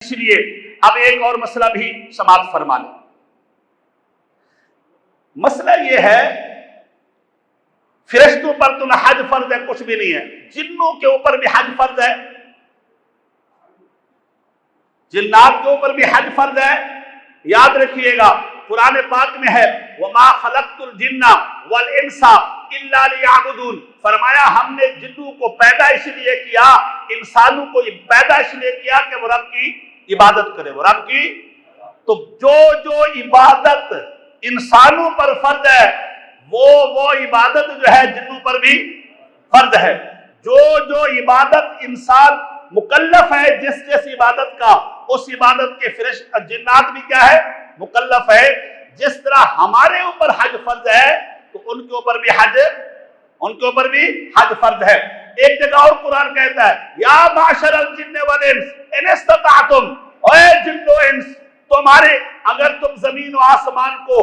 اس لیے اب ایک اور مسئلہ بھی سماعت فرما لیں۔ مسئلہ یہ ہے فرشتوں پر تو نہ حج فرض ہے، کچھ بھی نہیں ہے، جنوں کے اوپر بھی حج فرض ہے، جنات کے اوپر بھی حج فرض ہے۔ یاد رکھیے گا قرآن پاک میں ہے وَمَا خَلَقْتُ الْجِنَّ وَالْإِنسَ إِلَّا لِيَعْبُدُونَ، فرمایا ہم نے جنوں کو پیدا اس لیے کیا، انسانوں کو پیدا اس لیے کیا کہ وہ رب کی عبادت کرے، وہ رب کی۔ تو جو عبادت انسانوں پر فرض ہے وہ عبادت جو ہے جنوں پر بھی فرض ہے۔ جو عبادت انسان مکلف ہے جس عبادت کا، اس عبادت کے جنات بھی کیا ہے؟ مکلف ہے۔ جس طرح ہمارے اوپر حج فرض ہے تو ان کے اوپر بھی حج فرض ہے۔ ایک جگہ اور قرآن کہتا ہے یا معشر الجن والانس ان استطعتم، اے جن و انس تمہارے، اگر تم زمین و آسمان کو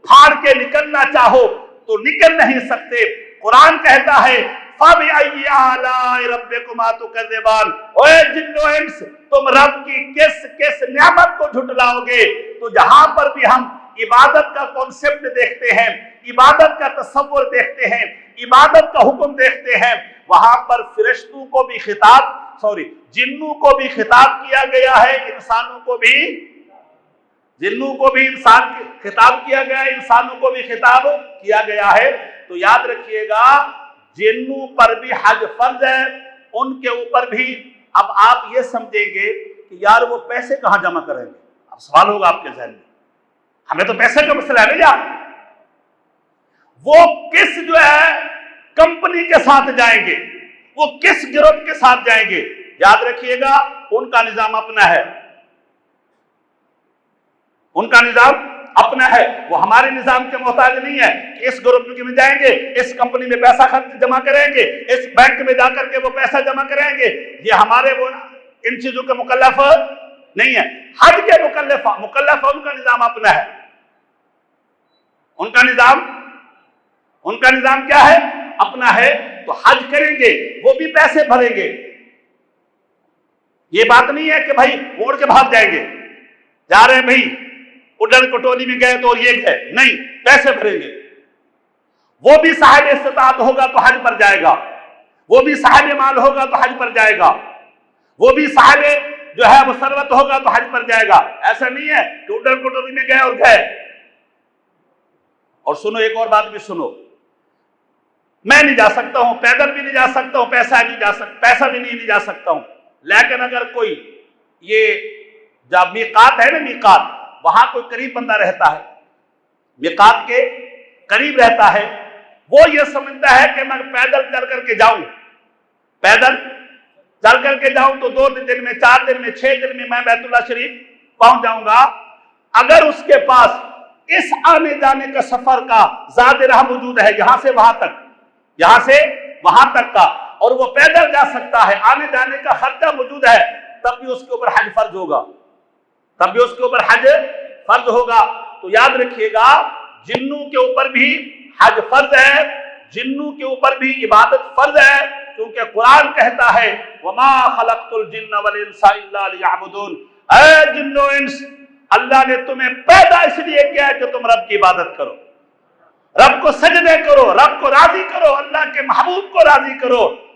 پھاڑ کے نکلنا چاہو تو نکل نہیں سکتے۔ قرآن کہتا ہے فَبِأَيِّ آلَاءِ رَبِّكُمَا تُكَذِّبَانِ، اے جن و انس تم رب کی کس نعمت کو جھٹلاؤ گے۔ تو جہاں پر بھی ہم عبادت کا کنسپٹ دیکھتے ہیں، عبادت کا تصور دیکھتے ہیں، عبادت کا حکم دیکھتے ہیں، وہاں پر فرشتوں کو بھی جنوں کو بھی خطاب کیا گیا ہے، انسانوں کو بھی، جنوں کو بھی خطاب کیا گیا ہے، انسانوں کو بھی خطاب کیا گیا ہے۔ تو یاد رکھیے گا جنوں پر بھی حج فرض ہے، ان کے اوپر بھی۔ اب آپ یہ سمجھیں گے کہ یار وہ پیسے کہاں جمع کریں گے؟ اب سوال ہوگا آپ کے ذہن میں، ہمیں تو پیسے کا مسئلہ ہے بھیا، وہ کس جو ہے کمپنی کے ساتھ جائیں گے، وہ کس گروپ کے ساتھ جائیں گے؟ یاد رکھیے گا ان کا نظام اپنا ہے، ان کا نظام اپنا ہے، وہ ہمارے نظام کے محتاج نہیں ہے کہ اس گروپ میں جائیں گے، اس کمپنی میں پیسہ جمع کریں گے، اس بینک میں جا کر کے وہ پیسہ جمع کریں گے۔ یہ ہمارے وہ ان چیزوں کے مکلف نہیں ہے۔ حج کے مکلف ان کا نظام اپنا ہے، ان کا نظام کیا ہے؟ اپنا ہے۔ تو حج کریں گے، وہ بھی پیسے بھریں گے۔ یہ بات نہیں ہے کہ بھائی اوڑ کے بھاگ جائیں گے، جا رہے ہیں بھائی اڈن کٹولی میں گئے تو یہ گئے، نہیں، پیسے بھریں گے۔ وہ بھی صاحب استطاعت ہوگا تو حج پر جائے گا، وہ بھی صاحب مال ہوگا تو حج پر جائے گا، وہ بھی صاحب جو ہے وہ ثروت ہوگا تو حج پر جائے گا۔ ایسا نہیں ہے کہ اڈن کٹولی میں گئے اور گئے۔ اور سنو، ایک اور بات بھی سنو، میں نہیں جا سکتا ہوں، پیدل بھی نہیں جا سکتا ہوں، پیسہ بھی نہیں جا سکتا ہوں، لیکن اگر کوئی یہ جب میقات ہے نا، میقات، وہاں کوئی قریب بندہ رہتا ہے، میقات کے قریب رہتا ہے، وہ یہ سمجھتا ہے کہ میں پیدل چل کر کے جاؤں تو 2 دن میں، 4 دن میں، 6 دن میں بیت اللہ شریف پہنچ جاؤں گا۔ اگر اس کے پاس اس آنے جانے کا سفر کا زاد راہ موجود ہے، یہاں سے وہاں تک کا، اور وہ پیدل جا سکتا ہے، آنے جانے کا خرچہ موجود ہے، تب بھی اس کے اوپر حج فرض ہوگا۔ تو یاد رکھیے گا جنوں کے اوپر بھی حج فرض ہے، جنوں کے اوپر بھی عبادت فرض ہے، کیونکہ قرآن کہتا ہے وَمَا خَلَقْتُ الْجِنَّ وَالْإِنسَ إِلَّا لِيَعْبُدُونَ، اے جن و انس اللہ نے تمہیں پیدا اس لیے کیا کہ تم رب کی عبادت کرو، رب کو سجدے کرو، رب کو راضی کرو، اللہ کے محبوب کو راضی کرو۔